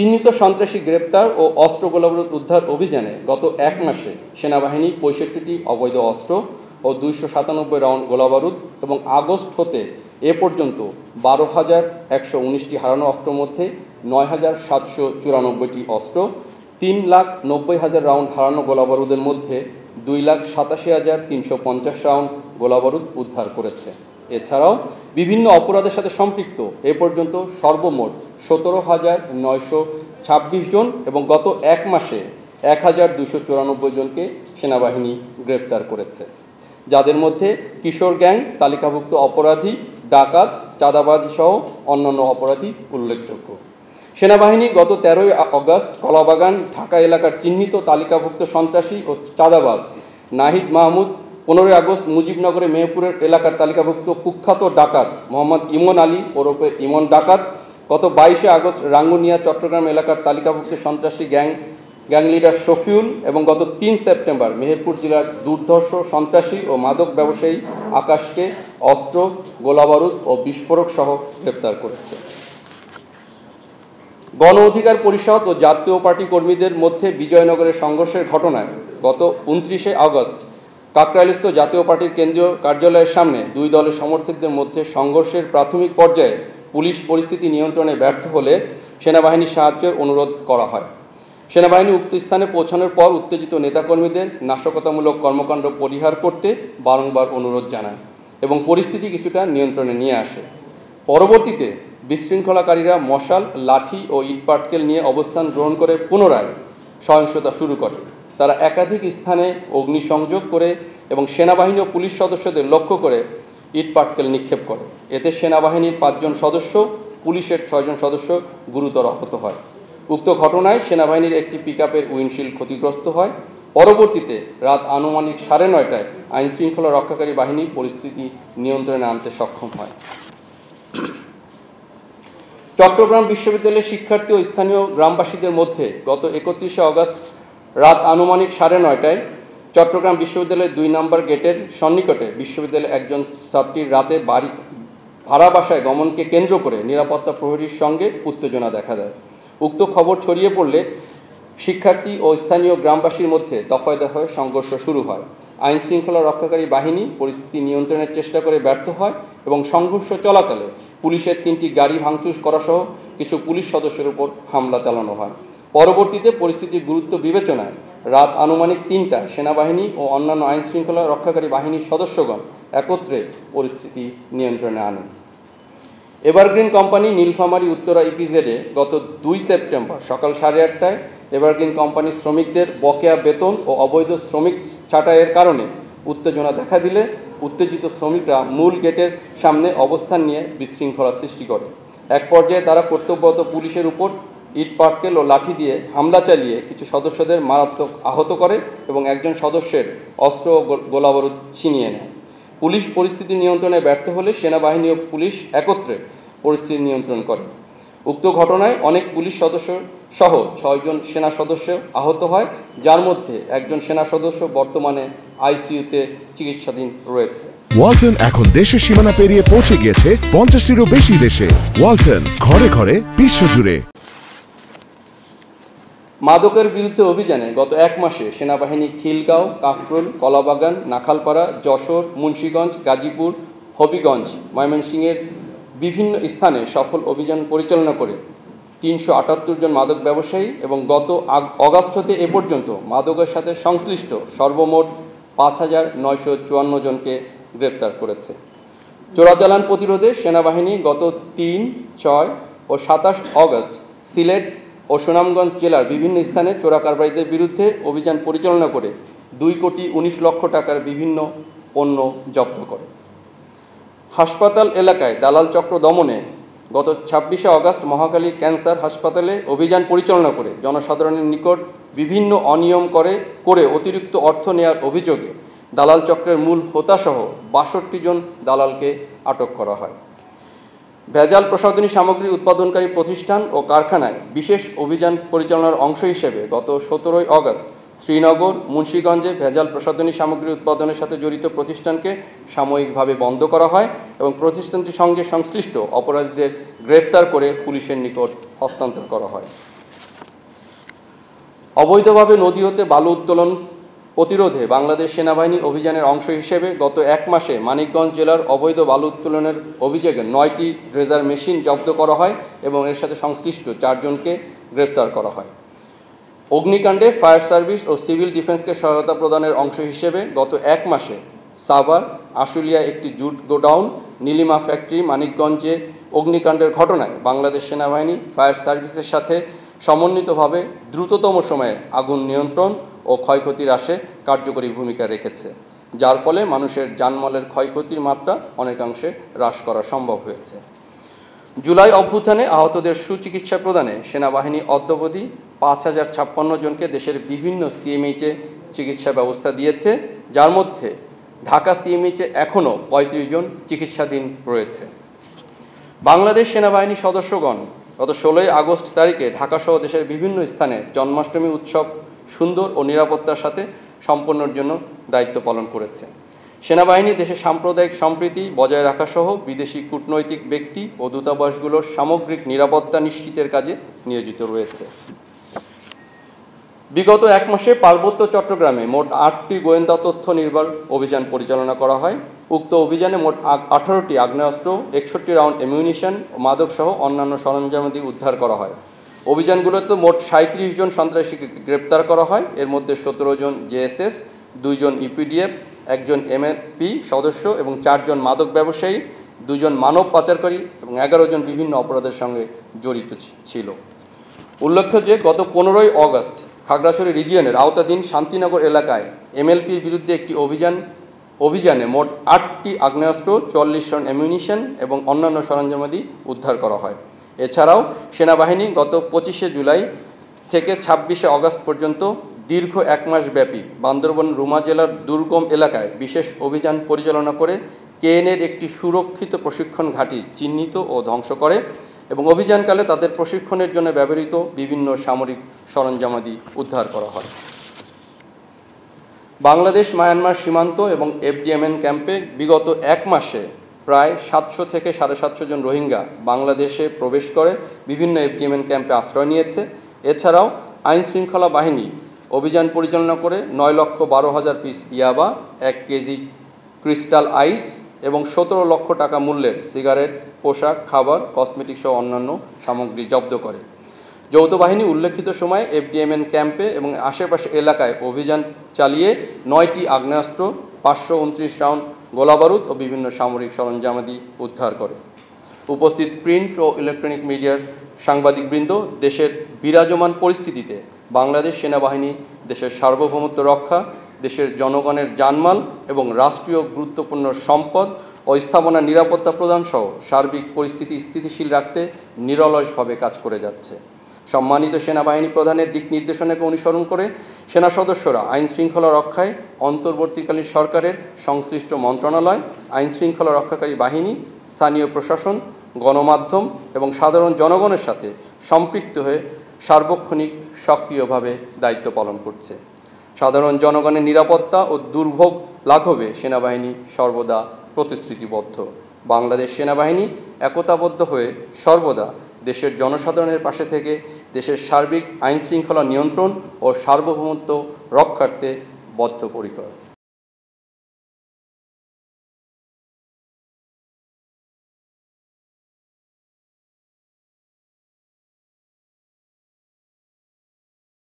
চিহ্নিত সন্ত্রাসী গ্রেপ্তার ও অস্ত্র গোলাবারুদ উদ্ধার অভিযানে গত এক মাসে সেনাবাহিনী ৬৫টি অবৈধ অস্ত্র ও ২৯৭ রাউন্ড গোলাবারুদ এবং আগস্ট হতে এ পর্যন্ত ১২,১১৯টি হারানো অস্ত্রের মধ্যে ৯,৭৯৪টি অস্ত্র, ৩,৯০,০০০ রাউন্ড হারানো গোলাবারুদের মধ্যে ২,৮৭,৩৫০ রাউন্ড গোলাবারুদ উদ্ধার করেছে। এছাড়াও বিভিন্ন অপরাধের সাথে সম্পৃক্ত এ পর্যন্ত সর্বমোট ১৭,৯২৬ জন এবং গত এক মাসে ১,২৯৪ জনকে সেনাবাহিনী গ্রেপ্তার করেছে, যাদের মধ্যে কিশোর গ্যাং, তালিকাভুক্ত অপরাধী, ডাকাত, চাঁদাবাজি সহ অন্যান্য অপরাধী উল্লেখযোগ্য। সেনাবাহিনী গত ১৩ আগস্ট কলাবাগান ঢাকা এলাকার চিহ্নিত তালিকাভুক্ত সন্ত্রাসী ও চাঁদাবাজ নাহিদ মাহমুদ, ১৫ আগস্ট মুজিবনগরে মেহেরপুরের এলাকার তালিকাভুক্ত কুখ্যাত ডাকাত মোহাম্মদ ইমন আলী ওরফে ইমন ডাকাত, গত ২২ আগস্ট রাঙ্গুনিয়া চট্টগ্রাম এলাকার তালিকাভুক্ত সন্ত্রাসী গ্যাং লিডার শফিউল এবং গত ৩ সেপ্টেম্বর মেহেরপুর জেলার দুর্ধর্ষ সন্ত্রাসী ও মাদক ব্যবসায়ী আকাশকে অস্ত্র, গোলাবারুদ ও বিস্ফোরক সহ গ্রেপ্তার করেছে। গণ অধিকার পরিষদ ও জাতীয় পার্টি কর্মীদের মধ্যে বিজয়নগরের সংঘর্ষের ঘটনায় গত ২৯ আগস্ট কাকরাইলস্থ জাতীয় পার্টির কেন্দ্রীয় কার্যালয়ের সামনে দুই দলের সমর্থকদের মধ্যে সংঘর্ষের প্রাথমিক পর্যায়ে পুলিশ পরিস্থিতি নিয়ন্ত্রণে ব্যর্থ হলে সেনাবাহিনীর সাহায্যের অনুরোধ করা হয়। সেনাবাহিনী উক্ত স্থানে পৌঁছানোর পর উত্তেজিত নেতাকর্মীদের নাশকতামূলক কর্মকাণ্ড পরিহার করতে বারংবার অনুরোধ জানায় এবং পরিস্থিতি কিছুটা নিয়ন্ত্রণে নিয়ে আসে। পরবর্তীতে বিশৃঙ্খলাকারীরা মশাল, লাঠি ও ইটপাটকেল নিয়ে অবস্থান গ্রহণ করে পুনরায় সহিংসতা শুরু করে। তারা একাধিক স্থানে অগ্নিসংযোগ করে এবং সেনাবাহিনী ও পুলিশ সদস্যদের লক্ষ্য করে ইটপাটকেল নিক্ষেপ করে। এতে সেনাবাহিনীর ৫ জন সদস্য, পুলিশের ৬ জন সদস্য গুরুতর আহত হয়। উক্ত ঘটনায় সেনাবাহিনীর একটি পিকআপের উইন্ডশিল্ড ক্ষতিগ্রস্ত হয়। পরবর্তীতে রাত আনুমানিক ৯:৩০টায় আইনশৃঙ্খলা রক্ষাকারী বাহিনী পরিস্থিতি নিয়ন্ত্রণে আনতে সক্ষম হয়। চট্টগ্রাম বিশ্ববিদ্যালয়ের শিক্ষার্থী ও স্থানীয় গ্রামবাসীদের মধ্যে গত ৩১ আগস্ট রাত আনুমানিক ৯:৩০টায় চট্টগ্রাম বিশ্ববিদ্যালয়ের ২ নম্বর গেটের সন্নিকটে বিশ্ববিদ্যালয়ের একজন ছাত্রীর রাতে ভাড়া বাসায় গমনকে কেন্দ্র করে নিরাপত্তা প্রহরীর সঙ্গে উত্তেজনা দেখা দেয়। উক্ত খবর ছড়িয়ে পড়লে শিক্ষার্থী ও স্থানীয় গ্রামবাসীর মধ্যে দফায় দফায় সংঘর্ষ শুরু হয়। আইনশৃঙ্খলা রক্ষাকারী বাহিনী পরিস্থিতি নিয়ন্ত্রণের চেষ্টা করে ব্যর্থ হয় এবং সংঘর্ষ চলাকালে পুলিশের ৩টি গাড়ি ভাঙচুর করা সহ কিছু পুলিশ সদস্যের উপর হামলা চালানো হয়। পরবর্তীতে পরিস্থিতির গুরুত্ব বিবেচনায় রাত আনুমানিক ৩টায় সেনাবাহিনী ও অন্যান্য আইনশৃঙ্খলা রক্ষাকারী বাহিনীর সদস্যগণ একত্রে পরিস্থিতি নিয়ন্ত্রণে আনেন। এভারগ্রিন কোম্পানি নীলফামারী উত্তরা ইপিজেডে গত ২ সেপ্টেম্বর সকাল ৮:৩০টায় এভারগ্রিন কোম্পানির শ্রমিকদের বকেয়া বেতন ও অবৈধ শ্রমিক ছাঁটাইয়ের কারণে উত্তেজনা দেখা দিলে উত্তেজিত শ্রমিকরা মূল গেটের সামনে অবস্থান নিয়ে বিশৃঙ্খলা সৃষ্টি করে। এক পর্যায়ে তারা কর্তব্যরত পুলিশের উপর ইটপাটকেল ও লাঠি দিয়ে হামলা চালিয়ে কিছু সদস্যদের মারাত্মক আহত করে এবং একজন সদস্যের অস্ত্র ও গোলাবারুদ ছিনিয়ে নেয়। পুলিশ পরিস্থিতি নিয়ন্ত্রণে ব্যর্থ হলে সেনাবাহিনী ও পুলিশ একত্রে পরিস্থিতি নিয়ন্ত্রণ করে। উক্ত ঘটনায় অনেক পুলিশ সদস্য সহ ৬ জন সেনা সদস্য আহত হয়, যার মধ্যে একজন সেনা সদস্য বর্তমানে আইসিইউতে চিকিৎসাধীন রয়েছে। ওয়ালটন এখন দেশের সীমানা পেরিয়ে পৌঁছে গিয়েছে ৫০টিরও বেশি দেশে। ওয়ালটন, ঘরে ঘরে, বিশ্বজুড়ে। মাদকের বিরুদ্ধে অভিযানে গত এক মাসে সেনাবাহিনী খিলগাঁও, কাফরুল, কলাবাগান, নাখালপাড়া, যশোর, মুন্সিগঞ্জ, গাজীপুর, হবিগঞ্জ, ময়মনসিংহের বিভিন্ন স্থানে সফল অভিযান পরিচালনা করে ৩৭৮ জন মাদক ব্যবসায়ী এবং গত আগস্ট হতে এ পর্যন্ত মাদকের সাথে সংশ্লিষ্ট সর্বমোট ৫,৯৫৪ জনকে গ্রেপ্তার করেছে। চোরাচালান প্রতিরোধে সেনাবাহিনী গত ৩, ৬ ও ২৭ আগস্ট সিলেট ও সুনামগঞ্জ জেলার বিভিন্ন স্থানে চোরা কারবারিদের বিরুদ্ধে অভিযান পরিচালনা করে ২,১৯,০০,০০০ টাকার বিভিন্ন পণ্য জব্দ করে। হাসপাতাল এলাকায় দালাল চক্র দমনে গত ২৬ আগস্ট মহাখালী ক্যান্সার হাসপাতালে অভিযান পরিচালনা করে জনসাধারণের নিকট বিভিন্ন অনিয়ম করে অতিরিক্ত অর্থ নেওয়ার অভিযোগে দালাল চক্রের মূল হোতাসহ ৬২ জন দালালকে আটক করা হয়। ভেজাল প্রসাধনী সামগ্রী উৎপাদনকারী প্রতিষ্ঠান ও কারখানায় বিশেষ অভিযান পরিচালনার অংশ হিসেবে গত ১৭ আগস্ট শ্রীনগর, মুন্সিগঞ্জে ভেজাল প্রসাধনী সামগ্রী উৎপাদনের সাথে জড়িত প্রতিষ্ঠানকে সাময়িকভাবে বন্ধ করা হয় এবং প্রতিষ্ঠানটির সঙ্গে সংশ্লিষ্ট অপরাধীদের গ্রেপ্তার করে পুলিশের নিকট হস্তান্তর করা হয়। অবৈধভাবে নদী হতে বালু উত্তোলন প্রতিরোধে বাংলাদেশ সেনাবাহিনী অভিযানের অংশ হিসেবে গত 1 মাসে মানিকগঞ্জ জেলার অবৈধ বালু উত্তোলনের অভিযোগে 9টি ড্রেজার মেশিন জব্দ করা হয় এবং এর সাথে সংশ্লিষ্ট 4 জনকে গ্রেফতার করা হয়। অগ্নিকাণ্ডে ফায়ার সার্ভিস ও সিভিল ডিফেন্সকে সহায়তা প্রদানের অংশ হিসেবে গত 1 মাসে সাভার, আশুলিয়া একটি জুট গোডাউন, নীলিমা ফ্যাক্টরি, মানিকগঞ্জে অগ্নিকাণ্ডের ঘটনায় বাংলাদেশ সেনাবাহিনী ফায়ার সার্ভিসের সাথে সমন্বিতভাবে দ্রুততম সময়ে আগুন নিয়ন্ত্রণ ও ক্ষয়ক্ষতি হ্রাসে কার্যকরী ভূমিকা রেখেছে, যার ফলে মানুষের জানমালের ক্ষয়ক্ষতির মাত্রা অনেকাংশে হ্রাস করা সম্ভব হয়েছে। জুলাই অভ্যুত্থানে আহতদের সুচিকিৎসা প্রদানে সেনাবাহিনী অদ্যাবধি 5056 জনকে দেশের বিভিন্ন সিএমএইচে চিকিৎসা ব্যবস্থা দিয়েছে, যার মধ্যে ঢাকা সিএমএইচে এখনও 35 জন চিকিৎসাধীন রয়েছে। বাংলাদেশ সেনাবাহিনীর সদস্যগণ গত 16 আগস্ট তারিখে ঢাকাসহ দেশের বিভিন্ন স্থানে জন্মাষ্টমী উৎসব সুন্দর ও নিরাপত্তার সাথে সম্পন্নের জন্য দায়িত্ব পালন করেছে। সেনাবাহিনী দেশের সাম্প্রদায়িক সম্প্রীতি বজায় রাখাসহ বিদেশি কূটনৈতিক ব্যক্তি ও দূতাবাসগুলোর সামগ্রিক নিরাপত্তা নিশ্চিতের কাজে নিয়োজিত রয়েছে। বিগত 1 মাসে পার্বত্য চট্টগ্রামে মোট 8টি গোয়েন্দা তথ্য নির্ভর অভিযান পরিচালনা করা হয়। উক্ত অভিযানে মোট 18টি আগ্নেয়াস্ত্র, 61 রাউন্ড অ্যামিউনিশন ও মাদকসহ অন্যান্য সরঞ্জামাদি উদ্ধার করা হয়। অভিযানগুলোতে মোট 37 জন সন্ত্রাসীকে গ্রেপ্তার করা হয়। এর মধ্যে 17 জন জেএসএস, 2 জন ইপিডিএফ, 1 জন এমএপি সদস্য এবং 4 জন মাদক ব্যবসায়ী, 2 জন মানব পাচারকারী এবং 11 জন বিভিন্ন অপরাধের সঙ্গে জড়িত ছিল। উল্লেখ্য যে গত 15 আগস্ট খাগড়াছড়ি রিজিয়নের আওতাধীন শান্তিনগর এলাকায় এমএলপির বিরুদ্ধে একটি অভিযানে মোট 8টি আগ্নেয়াস্ত্র, 44 রাউন্ড অ্যামিউনিশন এবং অন্যান্য সরঞ্জামাদি উদ্ধার করা হয়। এছাড়াও সেনাবাহিনী গত 25 জুলাই থেকে 26 আগস্ট পর্যন্ত দীর্ঘ 1 মাস ব্যাপী বান্দরবান রুমা জেলার দুর্গম এলাকায় বিশেষ অভিযান পরিচালনা করে কেএনএর একটি সুরক্ষিত প্রশিক্ষণ ঘাঁটি চিহ্নিত ও ধ্বংস করে এবং অভিযানকালে তাদের প্রশিক্ষণের জন্য ব্যবহৃত বিভিন্ন সামরিক সরঞ্জামাদি উদ্ধার করা হয়। বাংলাদেশ মায়ানমার সীমান্ত এবং এফডিএমএন ক্যাম্পে বিগত 1 মাসে প্রায় 700 থেকে 750 জন রোহিঙ্গা বাংলাদেশে প্রবেশ করে বিভিন্ন এফডিএমএন ক্যাম্পে আশ্রয় নিয়েছে। এছাড়াও আইনশৃঙ্খলা বাহিনী অভিযান পরিচালনা করে 9,12,000 পিস ইয়াবা, 1 কেজি ক্রিস্টাল আইস এবং 17 লক্ষ টাকা মূল্যের সিগারেট, পোশাক, খাবার, কসমেটিক সহ অন্যান্য সামগ্রী জব্দ করে। যৌথ বাহিনী উল্লেখিত সময়ে এফডিএমএন ক্যাম্পে এবং আশেপাশে এলাকায় অভিযান চালিয়ে 9টি আগ্নেয়াস্ত্র, 529 রাউন্ড গোলাবারুদ ও বিভিন্ন সামরিক সরঞ্জামাদি উদ্ধার করে। উপস্থিত প্রিন্ট ও ইলেকট্রনিক মিডিয়ার সাংবাদিকবৃন্দ, দেশের বিরাজমান পরিস্থিতিতে বাংলাদেশ সেনাবাহিনী দেশের সার্বভৌমত্ব রক্ষা, দেশের জনগণের জানমাল এবং রাষ্ট্রীয় গুরুত্বপূর্ণ সম্পদ ও স্থাপনার নিরাপত্তা প্রদান সহ সার্বিক পরিস্থিতি স্থিতিশীল রাখতে নিরলসভাবে কাজ করে যাচ্ছে। সম্মানিত সেনাবাহিনী প্রধানের দিক নির্দেশনাকে অনুসরণ করে সেনা সদস্যরা আইনশৃঙ্খলা রক্ষায় অন্তর্বর্তীকালীন সরকারের সংশ্লিষ্ট মন্ত্রণালয়, আইনশৃঙ্খলা রক্ষাকারী বাহিনী, স্থানীয় প্রশাসন, গণমাধ্যম এবং সাধারণ জনগণের সাথে সম্পৃক্ত হয়ে সার্বক্ষণিক সক্রিয়ভাবে দায়িত্ব পালন করছে। সাধারণ জনগণের নিরাপত্তা ও দুর্ভোগ লাঘবে সেনাবাহিনী সর্বদা প্রতিশ্রুতিবদ্ধ। বাংলাদেশ সেনাবাহিনী একতাবদ্ধ হয়ে সর্বদা দেশের জনসাধারণের পাশে থেকে দেশের সার্বিক আইনশৃঙ্খলা নিয়ন্ত্রণ ও সার্বভৌমত্ব রক্ষার্থে বদ্ধপরিকর।